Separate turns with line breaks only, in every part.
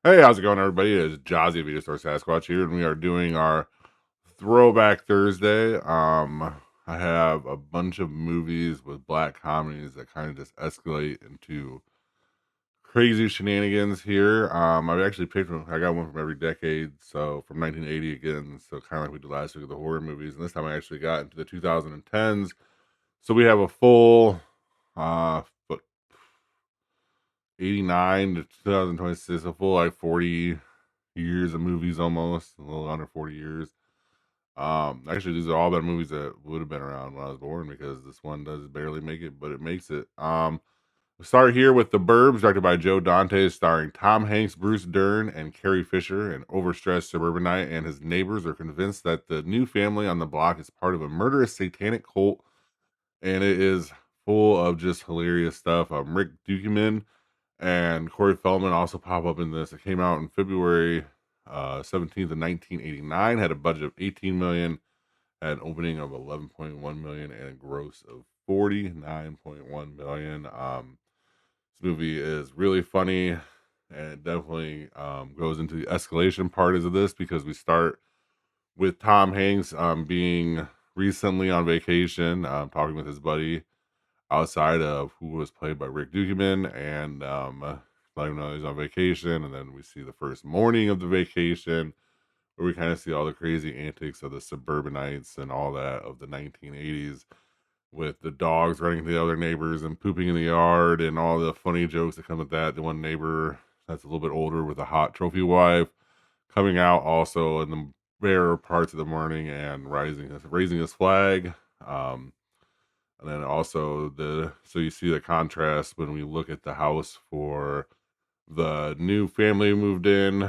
Hey, how's it going, everybody? It's Jazzy Vita Store Sasquatch here, and we are doing our Throwback Thursday. I have a bunch of movies with black comedies that kind of just escalate into crazy shenanigans here. I've actually picked one. I got one from every decade, so from 1980 again, so kind of like we did last week with the horror movies, and this time I actually got into the 2010s. So we have a full, what 89 to 2026, a full like 40 years of movies almost, a little under 40 years. Actually, these are all been movies that would have been around when I was born because this one does barely make it, but it makes it. We start here with The Burbs, directed by Joe Dante, starring Tom Hanks, Bruce Dern, and Carrie Fisher. An overstressed suburbanite and his neighbors are convinced that the new family on the block is part of a murderous satanic cult, and it is full of just hilarious stuff. Rick Dukeman and Corey Feldman also pop up in this. It came out in February 17th of 1989. Had a budget of 18 million, had an opening of 11.1 million, and a gross of 49.1 million. This movie is really funny, and it definitely goes into the escalation part of this because we start with Tom Hanks being recently on vacation, talking with his buddy outside of who was played by Rick Dukeman, and let him know he's on vacation. And then we see the first morning of the vacation where we kind of see all the crazy antics of the suburbanites and all that of the 1980s with the dogs running to the other neighbors and pooping in the yard and all the funny jokes that come with that. The one neighbor that's a little bit older with a hot trophy wife coming out also in the rare parts of the morning and raising his flag. Um, and then also so you see the contrast when we look at the house for the new family who moved in.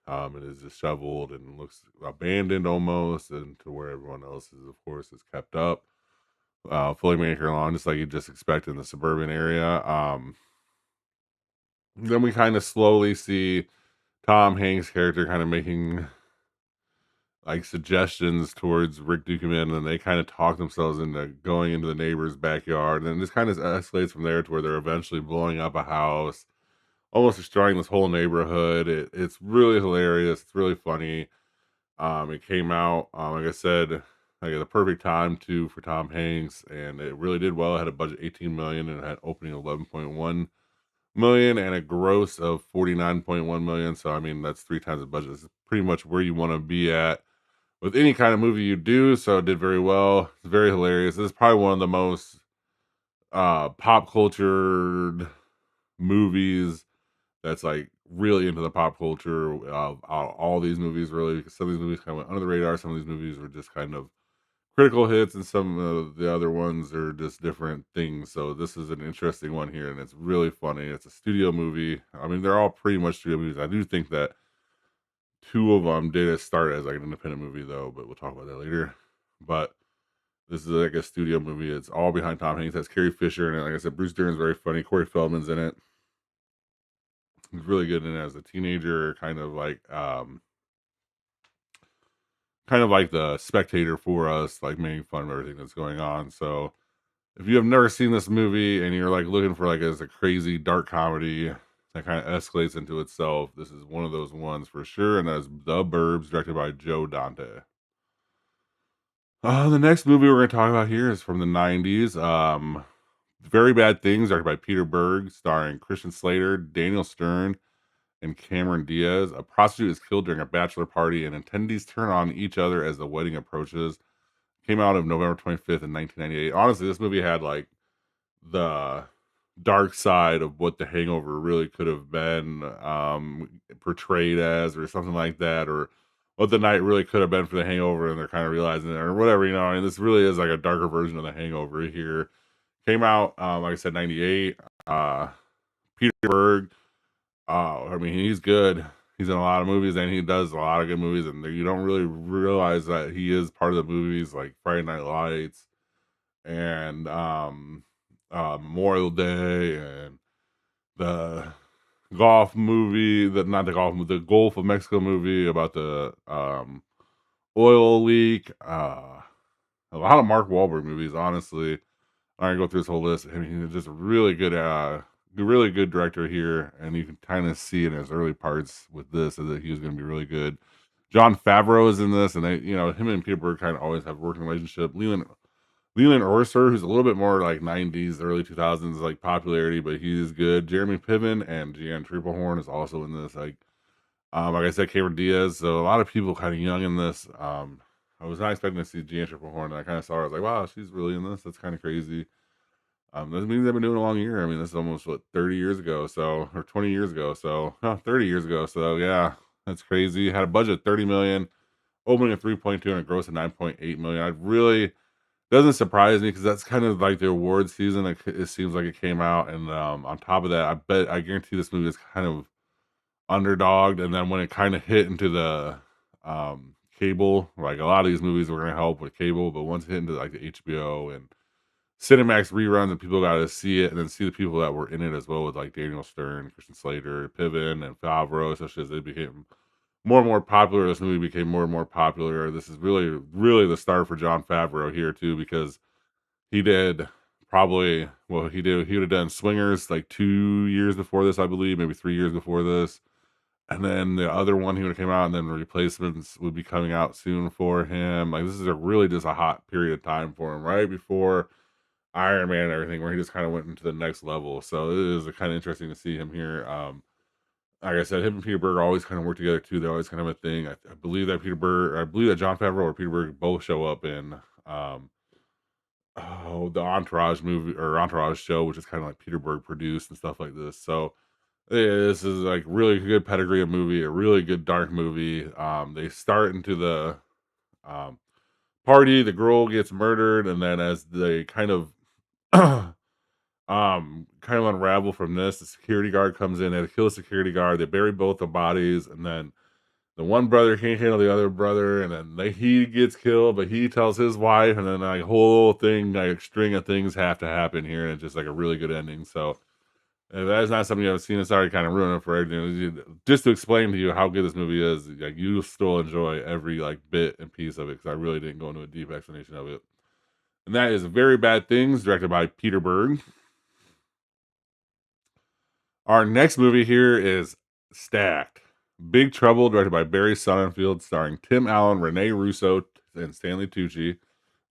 It is disheveled and looks abandoned almost, and to where everyone else is, of course, is kept up, fully manicure lawn, just like you just expect in the suburban area. Then we kind of slowly see Tom Hanks' character kind of making like suggestions towards Rick Dukeman, and they kind of talk themselves into going into the neighbor's backyard, and this kind of escalates from there to where they're eventually blowing up a house, almost destroying this whole neighborhood. It's really hilarious. It's really funny. It came out, like I said, like at the perfect time too for Tom Hanks, and it really did well. It had a budget 18 million and it had opening 11.1 million and a gross of 49.1 million. So I mean that's three times the budget. It's pretty much where you want to be at with any kind of movie you do. So it did very well. It's very hilarious. This is probably one of the most pop cultured movies that's like really into the pop culture of all these movies, really, because some of these movies kind of went under the radar. Some of these movies were just kind of critical hits, and some of the other ones are just different things. So this is an interesting one here, and it's really funny. It's a studio movie. I mean, they're all pretty much studio movies. I do think that two of them did start as like an independent movie, though, but we'll talk about that later. But this is like a studio movie. It's all behind Tom Hanks. Has Carrie Fisher in it. Like I said, Bruce Dern's very funny. Corey Feldman's in it. He's really good in it as a teenager, kind of like the spectator for us, like making fun of everything that's going on. So if you have never seen this movie and you're like looking for like as a crazy dark comedy that kind of escalates into itself, this is one of those ones for sure. And that's The Burbs, directed by Joe Dante. The next movie we're going to talk about here is from the 90s. Very Bad Things, directed by Peter Berg, starring Christian Slater, Daniel Stern, and Cameron Diaz. A prostitute is killed during a bachelor party, and attendees turn on each other as the wedding approaches. Came out of November 25th in 1998. Honestly, this movie had like the dark side of what The Hangover really could have been portrayed as, or something like that, or what the night really could have been for The Hangover, and they're kind of realizing it, or whatever. I mean, this really is like a darker version of The Hangover here. Came out, like I said, 98. Peter Berg, I mean, he's good. He's in a lot of movies, and he does a lot of good movies, and you don't really realize that he is part of the movies like Friday Night Lights and Memorial Day and the golf movie, not the golf, the Gulf of Mexico movie about the oil leak. A lot of Mark Wahlberg movies, honestly. I can go through this whole list. I mean, he's just a really good really good director here, and you can kind of see in his early parts with this that he was going to be really good. John Favreau is in this, and they, him and Peter Berg kind of always have a working relationship. Leland Orser, who's a little bit more like 90s, early 2000s, like popularity, but he's good. Jeremy Piven and Jeanne Tripplehorn is also in this. Like I said, Cameron Diaz. So a lot of people kind of young in this. I was not expecting to see Jeanne Tripplehorn, and I kind of saw her. I was like, wow, she's really in this. That's kind of crazy. This means they've been doing a long year. I mean, this is almost 30 years ago, so or 20 years ago, so 30 years ago. So yeah, that's crazy. Had a budget of 30 million, opening at 3.2 and a gross of 9.8 million. I really doesn't surprise me because that's kind of like the award season. It seems like it came out, and on top of that, I guarantee this movie is kind of underdogged. And then when it kind of hit into the cable, like a lot of these movies were gonna help with cable, but once it hit into like the HBO and Cinemax reruns, and people got to see it, and then see the people that were in it as well, with like Daniel Stern, Christian Slater, Piven, and Favreau, especially as they became more and more popular. This movie became more and more popular. This is really, really the start for John Favreau here too, because he did he would have done Swingers like 2 years before this, I believe, maybe 3 years before this. And then the other one he would have came out, and then replacements would be coming out soon for him. Like this is a really just a hot period of time for him, right before Iron Man and everything, where he just kind of went into the next level. So it is kind of interesting to see him here. Like I said, him and Peter Berg always kind of work together too. They always kind of have a thing. I believe that I believe that John Favreau or Peter Berg both show up in the Entourage movie or Entourage show, which is kind of like Peter Berg produced and stuff like this. So yeah, this is like really good pedigree of movie, a really good dark movie. They start into the um, party, the girl gets murdered, and then as they kind of kind of unravel from this, the security guard comes in, they kill the security guard, they bury both the bodies, and then the one brother can't handle the other brother, and then he gets killed, but he tells his wife, and then like whole thing, like string of things have to happen here, and it's just like a really good ending. So if that is not something you haven't seen, it's already kind of ruining it for everything. Just to explain to you how good this movie is, like you still enjoy every like bit and piece of it, because I really didn't go into a deep explanation of it. And that is Very Bad Things, directed by Peter Berg. Our next movie here is Stacked. Big Trouble, directed by Barry Sonnenfeld, starring Tim Allen, Rene Russo, and Stanley Tucci.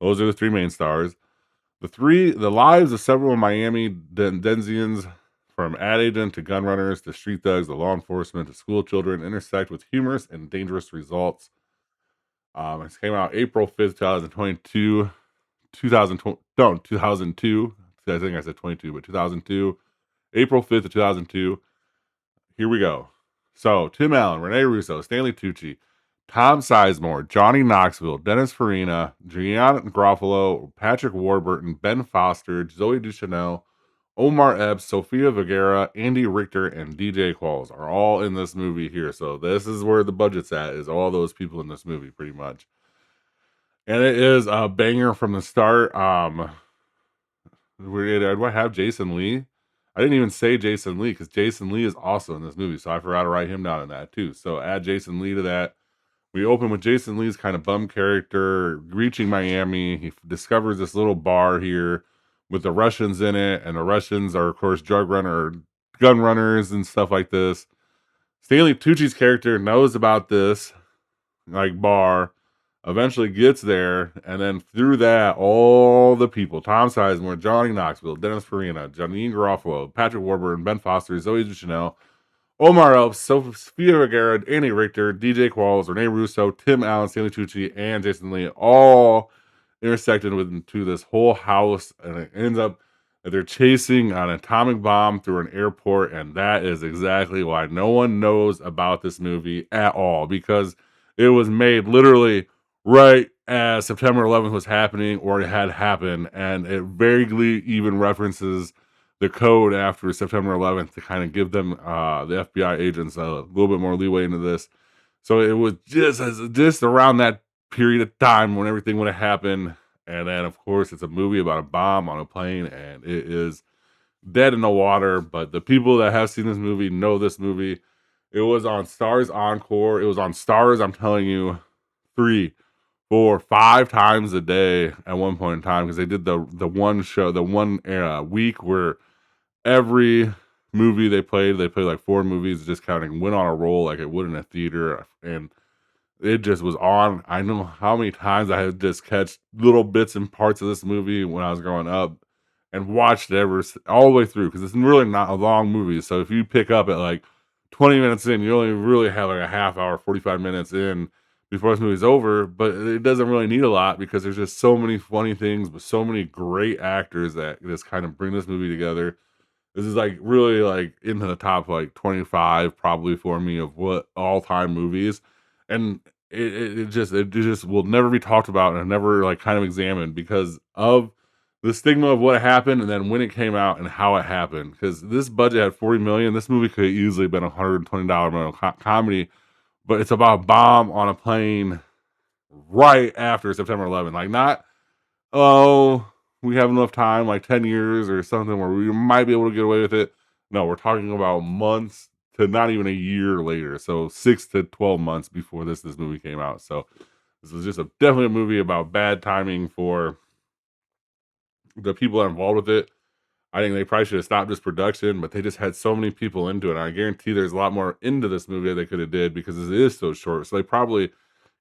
Those are the three main stars. The lives of several Miami Denzians, from ad agent to gun runners to street thugs to law enforcement to school children, intersect with humorous and dangerous results. It came out April 5th, 2022. 2002. I think I said 22, but 2002. April 5th, 2002. Here we go. So, Tim Allen, Rene Russo, Stanley Tucci, Tom Sizemore, Johnny Knoxville, Dennis Farina, Gianna Garofalo, Patrick Warburton, Ben Foster, Zoe Deschanel, Omar Epps, Sofia Vergara, Andy Richter, and DJ Qualls are all in this movie here. So this is where the budget's at, is all those people in this movie pretty much. And it is a banger from the start. Do I have Jason Lee? I didn't even say Jason Lee, because Jason Lee is also in this movie, so I forgot to write him down in that too. So add Jason Lee to that. We open with Jason Lee's kind of bum character reaching Miami. He discovers this little bar here with the Russians in it, and the Russians are, of course, gun runners and stuff like this. Stanley Tucci's character knows about this like bar, eventually gets there, and then through that, all the people, Tom Sizemore, Johnny Knoxville, Dennis Farina, Janine Garofalo, Patrick Warburton, Ben Foster, Zoe Deschanel, Omar Epps, Sofia Vergara, Andy Richter, DJ Qualls, Rene Russo, Tim Allen, Stanley Tucci, and Jason Lee all intersected into this whole house, and it ends up that they're chasing an atomic bomb through an airport, and that is exactly why no one knows about this movie at all, because it was made literally right as September 11th was happening, or it had happened, and it vaguely even references the code after September 11th to kind of give them the FBI agents a little bit more leeway into this. So it was just around that period of time when everything would have happened. And then, of course, it's a movie about a bomb on a plane, and it is dead in the water. But the people that have seen this movie know this movie. It was on Stars Encore. It was on Stars, I'm telling you, 3, 4, 5 times a day at one point in time, because they did the one show, the one week where every movie they played. They played like 4 movies, just counting, went on a roll like it would in a theater, and it just was on. I know how many times I had just catch little bits and parts of this movie when I was growing up and watched it all the way through, because it's really not a long movie. So if you pick up at like 20 minutes in, you only really have like a half hour, 45 minutes in before this movie's over. But it doesn't really need a lot because there's just so many funny things with so many great actors that just kind of bring this movie together. This is like really like into the top like 25 probably for me of what all time movies, and it just will never be talked about and never like kind of examined because of the stigma of what happened and then when it came out and how it happened. Because this budget had 40 million, this movie could have easily been $120 million comedy, but it's about a bomb on a plane right after September 11th. Like not, oh, we have enough time, like 10 years or something, where we might be able to get away with it. No, we're talking about months to not even a year later. So 6 to 12 months before this movie came out. So this was just definitely a movie about bad timing for the people that are involved with it. I think they probably should have stopped this production, but they just had so many people into it. And I guarantee there's a lot more into this movie that they could have did because it is so short. So they probably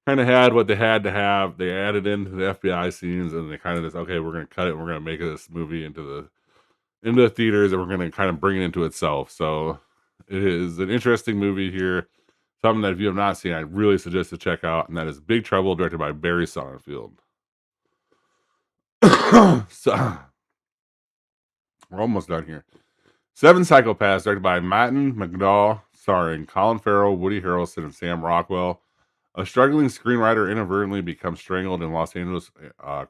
kind of had what they had to have. They added into the FBI scenes, and they kind of just, okay, we're going to cut it. And we're going to make this movie into the theaters, and we're going to kind of bring it into itself. So it is an interesting movie here. Something that if you have not seen, I really suggest to check out, and that is Big Trouble, directed by Barry Sonnenfeld. So we're almost done here. Seven Psychopaths, directed by Martin McDowell, starring Colin Farrell, Woody Harrelson, and Sam Rockwell. A struggling screenwriter inadvertently becomes strangled in Los Angeles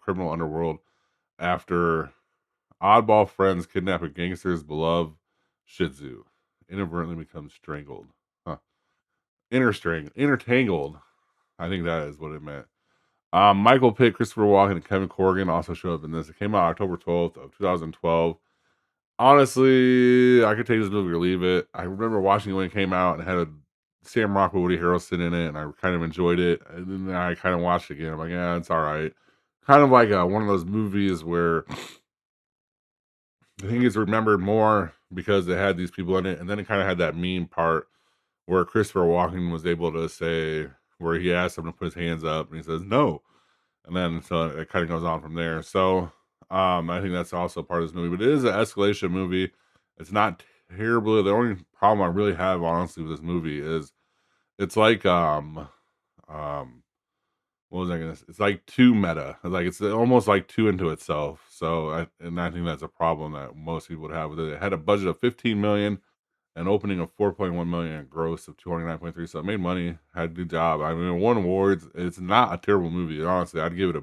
criminal underworld after oddball friends kidnap a gangster's beloved Shih Tzu. Inadvertently becomes strangled. Huh. Intertangled. I think that is what it meant. Michael Pitt, Christopher Walken, and Kevin Corrigan also show up in this. It came out October 12th of 2012. Honestly, I could take this movie or leave it. I remember watching it when it came out and it had a Sam Rockwell, Woody Harrelson in it, and I kind of enjoyed it. And then I kind of watched it again. I'm like, yeah, it's all right. Kind of like one of those movies where I think it's remembered more because it had these people in it, and then it kind of had that meme part where Christopher Walken was able to say, where he asked him to put his hands up, and he says no, and then so it kind of goes on from there. So I think that's also part of this movie, but it is an escalation movie. It's not terribly. The only problem I really have, honestly, with this movie is it's like um what was I gonna say? It's like too meta. Like it's almost like too into itself. So I think that's a problem that most people would have with it. It had a budget of 15 million, an opening of 4.1 million, and gross of 209.3. So it made money, had a good job. I mean, it won awards. It's not a terrible movie. Honestly, I'd give it a,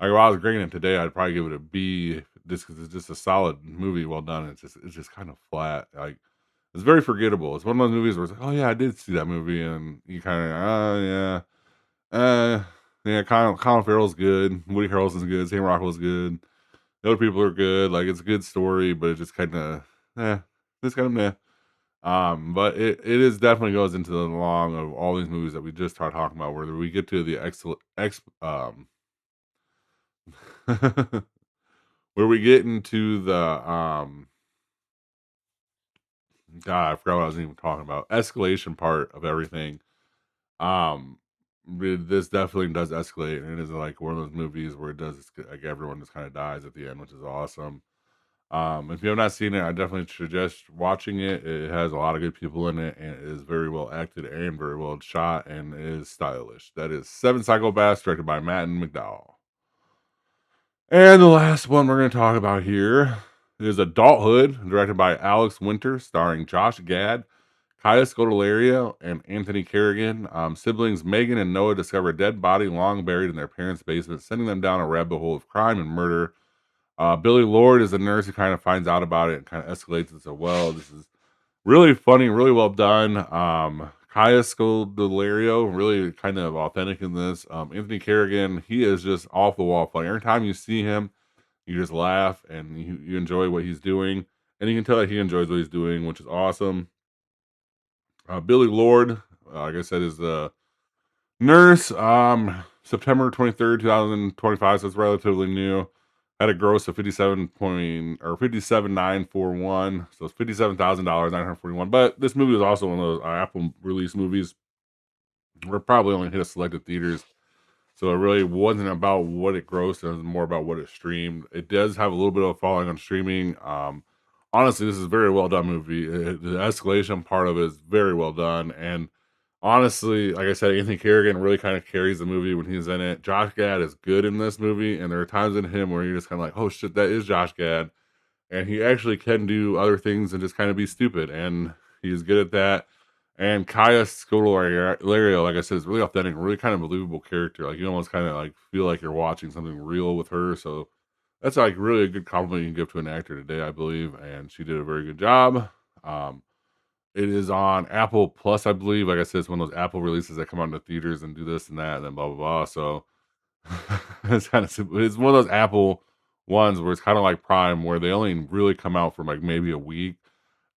like if I was grading it today, I'd probably give it a B just because it's just a solid movie, well done. It's just kind of flat. Like it's very forgettable. It's one of those movies where it's like, oh yeah, I did see that movie, and you kind of, oh yeah, uh, yeah. Colin Farrell's good. Woody Harrelson's good. Sam Rockwell's good. The other people are good. Like it's a good story, but it just kind of, it's kind of meh. But it is definitely goes into the long of all these movies that we just started talking about, where we get to the where we get into the God, I forgot what I was even talking about. Escalation part of everything. Um, this definitely does escalate, and it is like one of those movies where it does like everyone just kind of dies at the end, which is awesome. If you have not seen it, I definitely suggest watching it. It has a lot of good people in it, and it is very well acted and very well shot, and it is stylish. That is Seven Psychopaths, directed by Martin McDowell. And the last one we're going to talk about here is Adulthood, directed by Alex Winter, starring Josh Gad, Kaya Scodelario, and Anthony Kerrigan. Siblings Megan and Noah discover a dead body long buried in their parents' basement, sending them down a rabbit hole of crime and murder. Billy Lord is a nurse who kind of finds out about it and kind of escalates it. So, well, this is really funny, really well done. Kaya Scodelario, really kind of authentic in this. Anthony Kerrigan, he is just off the wall funny. Every time you see him, you just laugh and you enjoy what he's doing. And you can tell that he enjoys what he's doing, which is awesome. Billy Lord, like I said, is the nurse. September 23rd, 2025, so it's relatively new. had a gross of 57,941, so it's $57,941. But this movie was also one of those Apple release movies where it probably only hit a selected theaters. So it really wasn't about what it grossed; it was more about what it streamed. It does have a little bit of a following on streaming. Honestly, this is a very well done movie. The escalation part of it is very well done, and honestly, like I said, Anthony Kerrigan really kind of carries the movie when he's in it. Josh Gad is good in this movie, and there are times in him where you're just kind of like, "Oh shit, that is Josh Gad," and he actually can do other things and just kind of be stupid, and he's good at that. And Kaya Scodelario, like I said, is really authentic, really kind of believable character. Like you almost kind of like feel like you're watching something real with her. So that's like really a good compliment you can give to an actor today, I believe. And she did a very good job. Um, it is on Apple Plus, I believe. Like I said, it's one of those Apple releases that come out into theaters and do this and that, and then blah blah blah. So it's kind of simple. It's one of those Apple ones where it's kind of like Prime, where they only really come out for like maybe a week,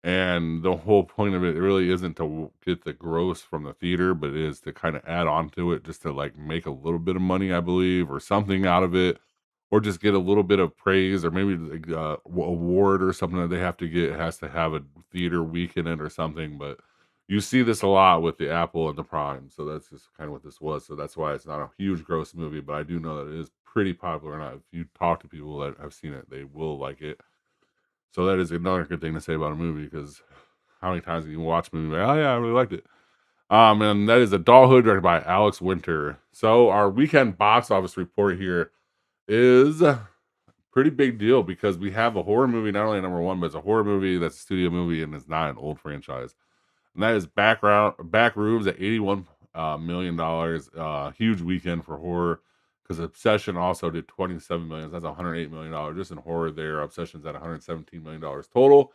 and the whole point of it really isn't to get the gross from the theater, but it is to kind of add on to it, just to like make a little bit of money, I believe, or something out of it, or just get a little bit of praise, or maybe like award or something that they have to get. It has to have a theater week in it or something. But you see this a lot with the Apple and the Prime, so that's just kind of what this was. So that's why it's not a huge gross movie, but I do know that it is pretty popular. And if you talk to people that have seen it, they will like it. So that is another good thing to say about a movie, because how many times can you watch a movie like, "Oh, yeah, I really liked it." And that is Adulthood, directed by Alex Winter. So our weekend box office report here is a pretty big deal, because we have a horror movie, not only number one, but it's a horror movie that's a studio movie and it's not an old franchise. And that is Back Rooms at $81 million. Huge weekend for horror, because Obsession also did 27 million. That's $108 million just in horror there. Obsession's at $117 million total.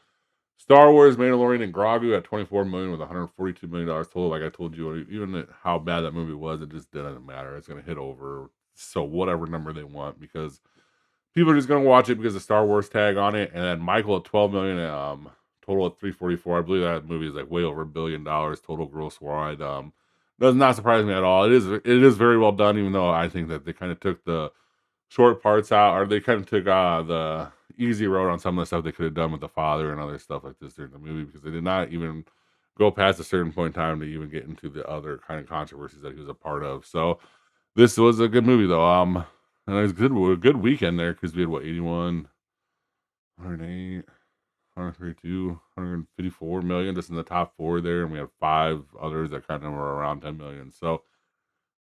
Star Wars, Mandalorian, and Grogu at 24 million with $142 million total. Like I told you, even how bad that movie was, it just didn't matter. It's gonna hit over, so whatever number they want, because people are just gonna watch it because of Star Wars tag on it. And then Michael at 12 million, total at 344. I believe that movie is like way over $1 billion total gross wide. Does not surprise me at all. It is very well done, even though I think that they kind of took the short parts out, or they kind of took the easy road on some of the stuff they could have done with the father and other stuff like this during the movie, because they did not even go past a certain point in time to even get into the other kind of controversies that he was a part of. So this was a good movie though. And it was a good weekend there, because we had what, 81, 108, 132, 154 million just in the top four there, and we had five others that kind of were around 10 million. So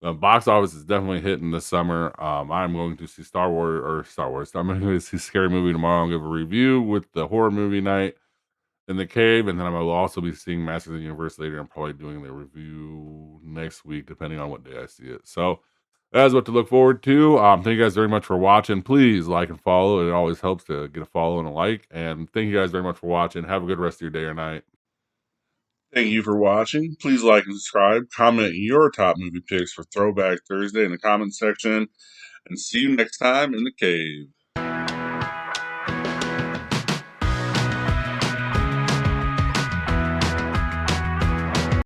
the box office is definitely hitting this summer. I'm going to see Star Wars. I'm going to see Scary Movie tomorrow and give a review with the horror movie night in the cave, and then I will also be seeing Masters of the Universe later. I'm probably doing the review next week, depending on what day I see it. So that is what to look forward to. Thank you guys very much for watching. Please like and follow. It always helps to get a follow and a like. And thank you guys very much for watching. Have a good rest of your day or night. Thank you for watching. Please like and subscribe. Comment your top movie picks for Throwback Thursday in the comments section. And see you next time in the cave.